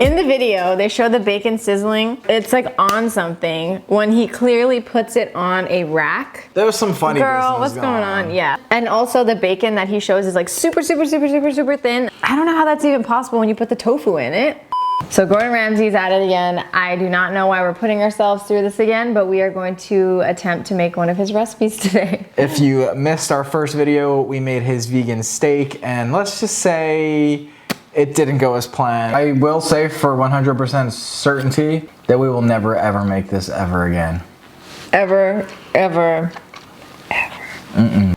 In the video, they show the bacon sizzling. It's like on something when he clearly puts it on a rack. There was some funny Girl, what's going on? Yeah. And also the bacon that he shows is like super thin. I don't know how that's even possible when you put the tofu in it. So Gordon Ramsay's at it again. I do not know why we're putting ourselves through this again, but we are going to attempt to make one of his recipes today. If you missed our first video, we made his vegan steak, and let's just say it didn't go as planned. I will say for 100% certainty that we will never ever make this ever again. Ever.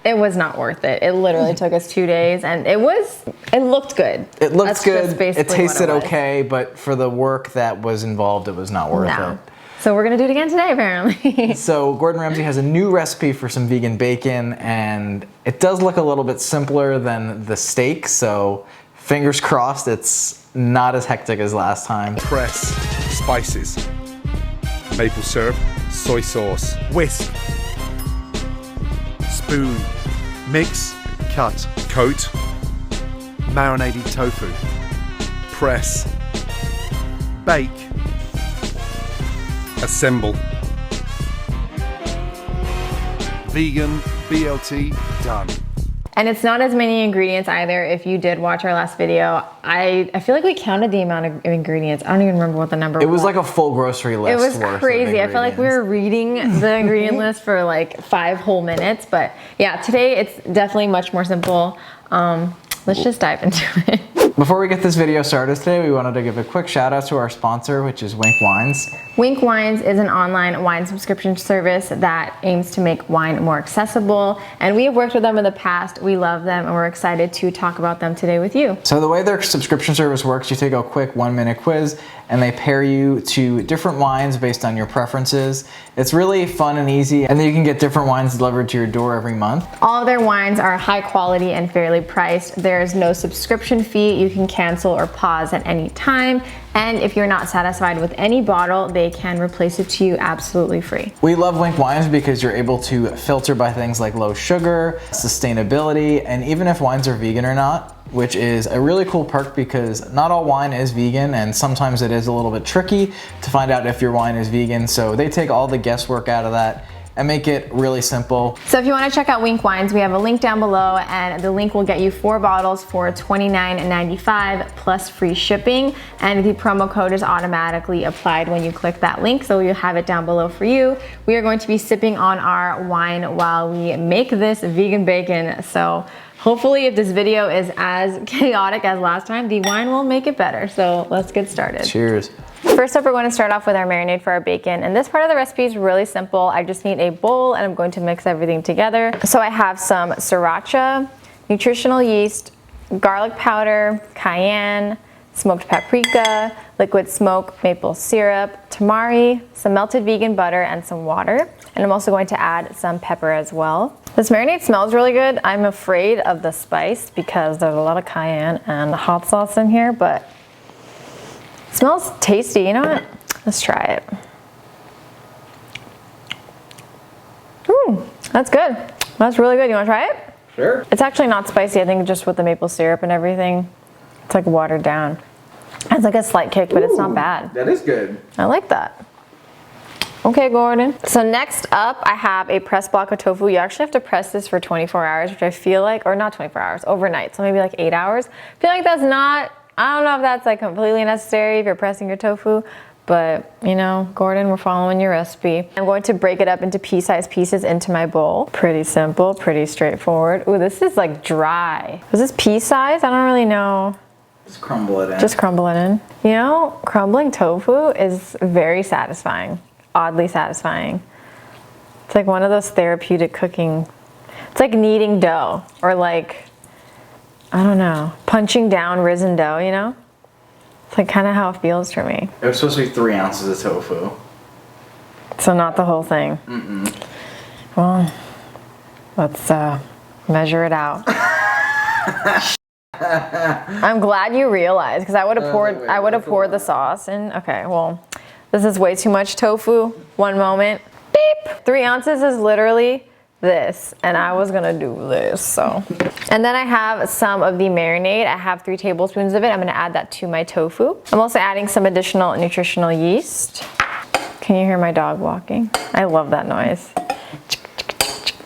It was not worth it. It literally took us 2 days, and it looked good. It looked good. It tasted okay, but for the work that was involved, it was not worth it. So we're gonna do it again today, apparently. So Gordon Ramsay has a new recipe for some vegan bacon, and it does look a little bit simpler than the steak, so fingers crossed it's not as hectic as last time. Press, spices, maple syrup, soy sauce, whisk, spoon, mix, cut, coat, marinated tofu, press, bake, assemble. Vegan BLT done. And it's not as many ingredients either. If you did watch our last video, I feel like we counted the amount of ingredients. I don't even remember what the number was. It was like a full grocery list. It was crazy. I felt like we were reading the ingredient list for like 5 whole minutes. But yeah, today it's definitely much more simple. Let's just dive into it. Before we get this video started today, we wanted to give a quick shout out to our sponsor, which is Wink Wines. Wink Wines is an online wine subscription service that aims to make wine more accessible. And we have worked with them in the past. We love them, and we're excited to talk about them today with you. So the way their subscription service works, you take a quick 1-minute quiz, and they pair you to different wines based on your preferences. It's really fun and easy, and then you can get different wines delivered to your door every month. All of their wines are high quality and fairly priced. There's no subscription fee. You can cancel or pause at any time. And if you're not satisfied with any bottle, they can replace it to you absolutely free. We love Wink Wines because you're able to filter by things like low sugar, sustainability, and even if wines are vegan or not, which is a really cool perk because not all wine is vegan, and sometimes it is a little bit tricky to find out if your wine is vegan. So they take all the guesswork out of that and make it really simple. So if you want to check out Wink Wines, we have a link down below, and the link will get you 4 bottles for $29.95 plus free shipping. And the promo code is automatically applied when you click that link, so we'll have it down below for you. We are going to be sipping on our wine while we make this vegan bacon. So hopefully if this video is as chaotic as last time, the wine will make it better. So let's get started. Cheers. First up, we're going to start off with our marinade for our bacon. And this part of the recipe is really simple. I just need a bowl, and I'm going to mix everything together. So I have some sriracha, nutritional yeast, garlic powder, cayenne, smoked paprika, liquid smoke, maple syrup, tamari, some melted vegan butter, and some water. And I'm also going to add some pepper as well. This marinade smells really good. I'm afraid of the spice because there's a lot of cayenne and hot sauce in here, but it smells tasty. You know what? Let's try it. That's good. That's really good. You want to try it? Sure. It's actually not spicy. I think just with the maple syrup and everything, it's like watered down. It's like a slight kick, but it's not bad. That is good. I like that. Okay, Gordon. So next up, I have a pressed block of tofu. You actually have to press this for 24 hours, which I feel like, or not 24 hours, overnight. So maybe like 8 hours. I feel like that's not, I don't know if that's like completely necessary if you're pressing your tofu, but you know, Gordon, we're following your recipe. I'm going to break it up into pea-sized pieces into my bowl. Pretty simple, pretty straightforward. Ooh, this is like dry. Was this pea-sized? I don't really know. Just crumble it in. Just crumble it in. You know, crumbling tofu is very satisfying. Oddly satisfying. It's like one of those therapeutic cooking. It's like kneading dough, or like, I don't know, punching down risen dough, you know? It's like kind of how it feels for me. It was supposed to be 3 ounces of tofu. So not the whole thing. Mm-mm. Well, let's measure it out. I'm glad you realized, because I would have poured the sauce in. Okay, well, this is way too much tofu. One moment. Beep! 3 ounces is literally this, and I was gonna do this, so And then I have some of the marinade. I have 3 tablespoons of it. I'm gonna add that to my tofu. I'm also adding some additional nutritional yeast. Can you hear my dog walking? I love that noise.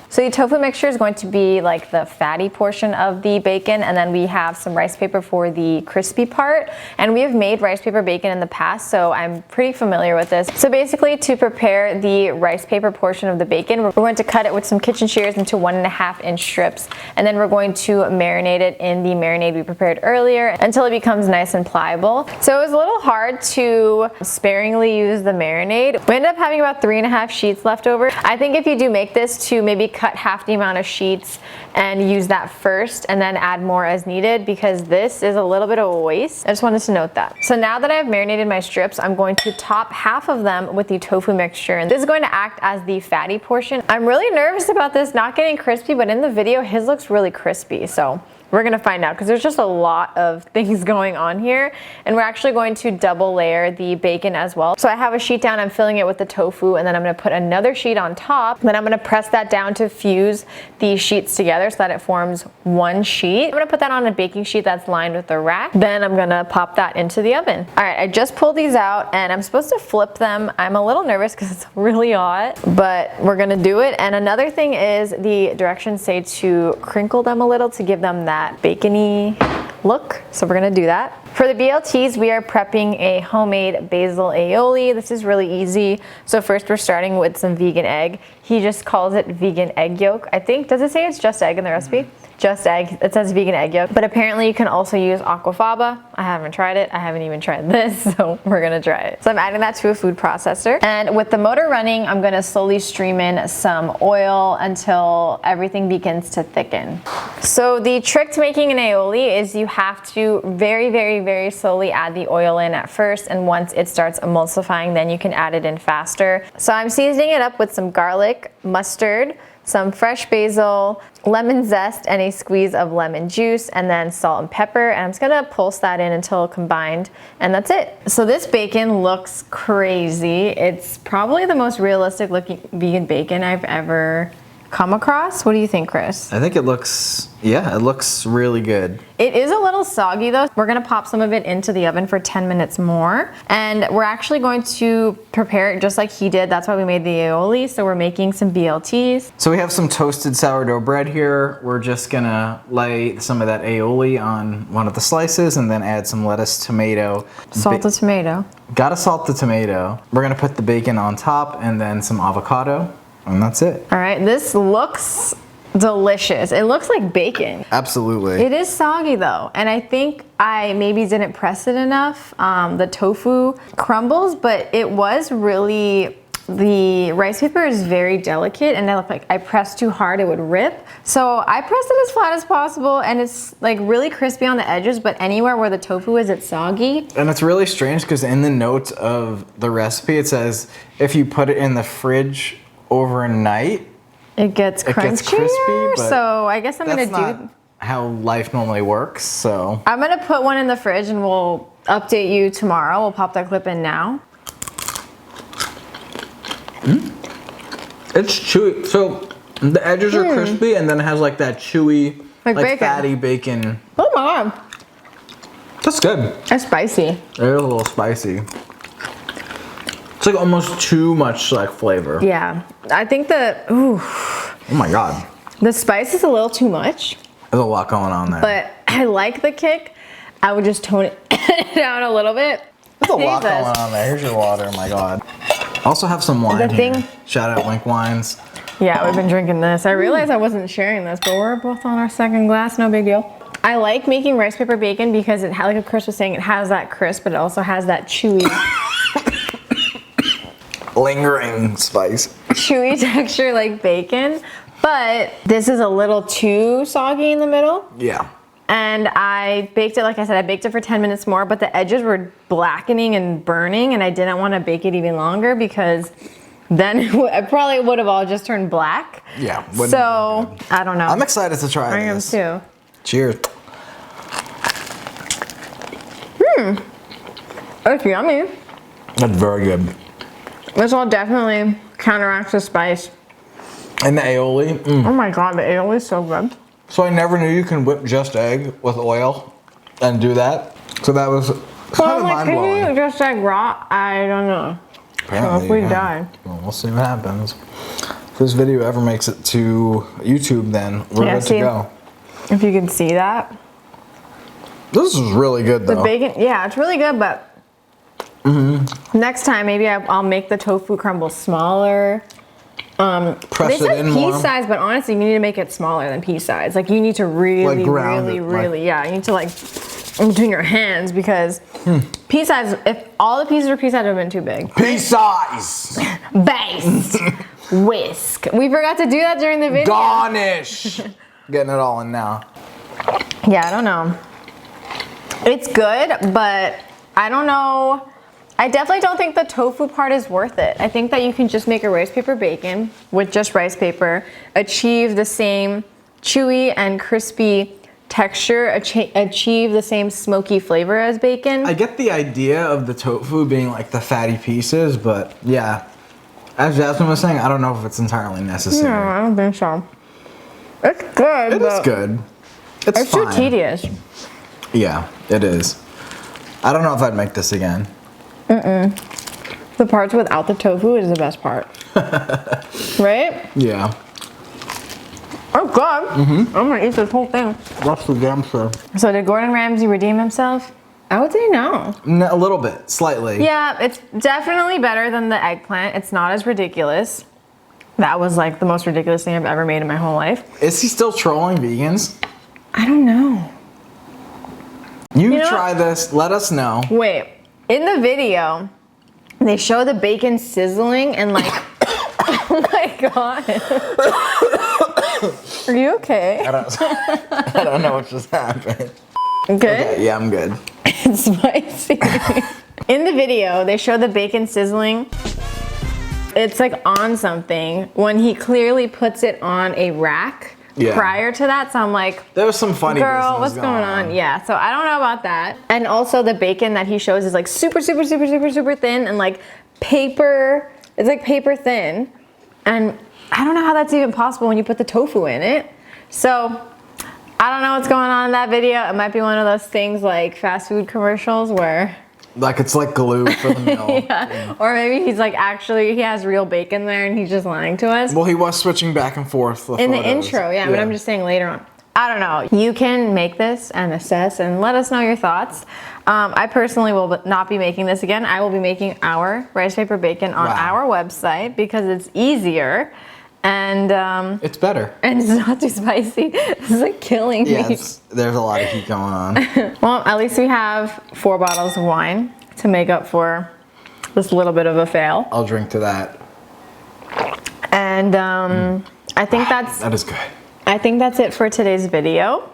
So the tofu mixture is going to be like the fatty portion of the bacon, and then we have some rice paper for the crispy part. And we have made rice paper bacon in the past, so I'm pretty familiar with this. So basically, to prepare the rice paper portion of the bacon, we're going to cut it with some kitchen shears into 1.5-inch strips, and then we're going to marinate it in the marinade we prepared earlier until it becomes nice and pliable. So it was a little hard to sparingly use the marinade. We ended up having about 3.5 sheets left over. I think if you do make this, to maybe cut half the amount of sheets and use that first and then add more as needed, because this is a little bit of a waste. I just wanted to note that. So now that I've marinated my strips, I'm going to top half of them with the tofu mixture, and this is going to act as the fatty portion. I'm really nervous about this not getting crispy, but in the video his looks really crispy, so we're gonna find out, because there's just a lot of things going on here. And we're actually going to double layer the bacon as well. So I have a sheet down, I'm filling it with the tofu, and then I'm gonna put another sheet on top. Then I'm gonna press that down to fuse the sheets together so that it forms one sheet. I'm gonna put that on a baking sheet that's lined with a rack. Then I'm gonna pop that into the oven. All right, I just pulled these out and I'm supposed to flip them. I'm a little nervous because it's really hot, but we're gonna do it. And another thing is the directions say to crinkle them a little to give them that bacony look, so we're gonna do that. For the BLTs, we are prepping a homemade basil aioli. This is really easy. So first we're starting with some vegan egg. He just calls it vegan egg yolk. I think, does it say it's just egg in the recipe? Just egg, it says vegan egg yolk, but apparently you can also use aquafaba. I haven't tried it, I haven't even tried this, so we're gonna try it. So I'm adding that to a food processor, and with the motor running, I'm gonna slowly stream in some oil until everything begins to thicken. So the trick to making an aioli is you have to very slowly add the oil in at first, and once it starts emulsifying, then you can add it in faster. So I'm seasoning it up with some garlic, mustard, some fresh basil, lemon zest, and a squeeze of lemon juice, and then salt and pepper. And I'm just gonna pulse that in until combined, and that's it. So this bacon looks crazy. It's probably the most realistic looking vegan bacon I've ever come across. What do you think, Chris? I think it looks, yeah, it looks really good. It is a little soggy though. We're gonna pop some of it into the oven for 10 minutes more. And we're actually going to prepare it just like he did. That's why we made the aioli. So we're making some BLTs. So we have some toasted sourdough bread here. We're just gonna lay some of that aioli on one of the slices and then add some lettuce, tomato. Salt the tomato. Gotta salt the tomato. We're gonna put the bacon on top and then some avocado. And that's it. All right, this looks delicious. It looks like bacon. Absolutely. It is soggy though, and I think I maybe didn't press it enough. The tofu crumbles, but it was really, the rice paper is very delicate, and I pressed too hard, it would rip. So I pressed it as flat as possible, and it's like really crispy on the edges, but anywhere where the tofu is, it's soggy. And it's really strange because in the notes of the recipe, it says if you put it in the fridge overnight, it gets crunchier, crispy, but so I guess I'm gonna do how life normally works. So I'm gonna put one in the fridge and we'll update you tomorrow. We'll pop that clip in now. It's chewy. So the edges are crispy, and then it has like that chewy, like fatty bacon. Oh my god, that's good. It's spicy. It is a little spicy. It's like almost too much like flavor. Yeah, I think Oh my god. The spice is a little too much. There's a lot going on there. But I like the kick. I would just tone it down a little bit. There's a lot going on there. Here's your water, oh my god. I also have some wine here. Shout out Wink Wines. Yeah, we've been drinking this. I realized I wasn't sharing this, but we're both on our second glass, no big deal. I like making rice paper bacon because it, like Chris was saying, it has that crisp, but it also has that chewy lingering spice. Chewy texture like bacon, but this is a little too soggy in the middle. Yeah. And I baked it, like I said, I baked it for 10 minutes more, but the edges were blackening and burning, and I didn't want to bake it even longer because then it probably would have all just turned black. Yeah. So, I don't know. I'm excited to try this. I am too. Cheers. It's yummy. That's very good. This will definitely counteract the spice. And the aioli. Oh my god, the aioli is so good. So I never knew you can whip just egg with oil and do that. So that was kind of mind blowing. Can you just like raw? I don't know. Apparently, so if we die. Well, we'll see what happens. If this video ever makes it to YouTube, then we're good to go. If you can see that. This is really good though. The bacon, yeah, it's really good, but next time maybe I'll make the tofu crumble smaller. Press they it in said more. pea size, but honestly, you need to make it smaller than pea size. Like you need to really, Like ground really, it, really, yeah. You need to like in between your hands because pea size. If all the pieces were pea size, it would have been too big. Pea size. Base. Whisk. We forgot to do that during the video. Garnish. Getting it all in now. Yeah, I don't know. It's good, but I don't know. I definitely don't think the tofu part is worth it. I think that you can just make a rice paper bacon with just rice paper, achieve the same chewy and crispy texture, achieve the same smoky flavor as bacon. I get the idea of the tofu being like the fatty pieces, but yeah, as Jasmine was saying, I don't know if it's entirely necessary. No, I don't think so. It's good. It is good. It's too fine. tedious. Yeah, it is. I don't know if I'd make this again. The parts without the tofu is the best part. Right? Yeah. Oh God. I'm gonna eat this whole thing. That's the damn sure. So did Gordon Ramsay redeem himself? I would say no. A little bit, slightly. Yeah, it's definitely better than the eggplant. It's not as ridiculous. That was like the most ridiculous thing I've ever made in my whole life. Is he still trolling vegans? I don't know. You know try this, let us know. Wait, in the video, they show the bacon sizzling and like, oh my God. Are you okay? I don't know what just happened. Okay. Okay, yeah, I'm good. It's spicy. In the video, they show the bacon sizzling. It's like on something when he clearly puts it on a rack prior to that. So I'm like, there was some funny girl, business what's going on? Yeah, so I don't know about that. And also the bacon that he shows is like super thin and like paper. It's like paper thin. And I don't know how that's even possible when you put the tofu in it. So I don't know what's going on in that video. It might be one of those things like fast food commercials where like it's like glue for the meal. yeah. Or maybe he's like actually he has real bacon there and he's just lying to us. Well, he was switching back and forth with in photos. the intro, yeah, but I'm just saying later on. I don't know. You can make this and assess and let us know your thoughts. I personally will not be making this again. I will be making our rice paper bacon on our website because it's easier and it's better. And it's not too spicy. This is like killing me. Yeah, there's a lot of heat going on. Well, at least we have 4 bottles of wine to make up for this little bit of a fail. I'll drink to that. And I think that is good. I think that's it for today's video.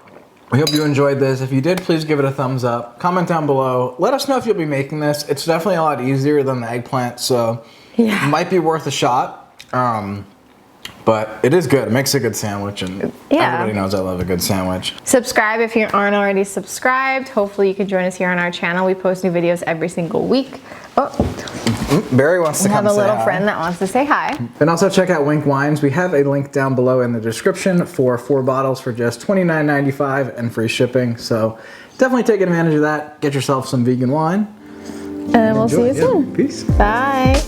We hope you enjoyed this. If you did, please give it a thumbs up. Comment down below. Let us know if you'll be making this. It's definitely a lot easier than the eggplant, so it might be worth a shot. But it is good. It makes a good sandwich, and everybody knows I love a good sandwich. Subscribe if you aren't already subscribed. Hopefully you can join us here on our channel. We post new videos every single week. Barry wants to come say hi. We have a little friend that wants to say hi. And also check out Wink Wines. We have a link down below in the description for 4 bottles for just $29.95 and free shipping. So definitely take advantage of that. Get yourself some vegan wine. And we'll see you soon. Peace. Bye.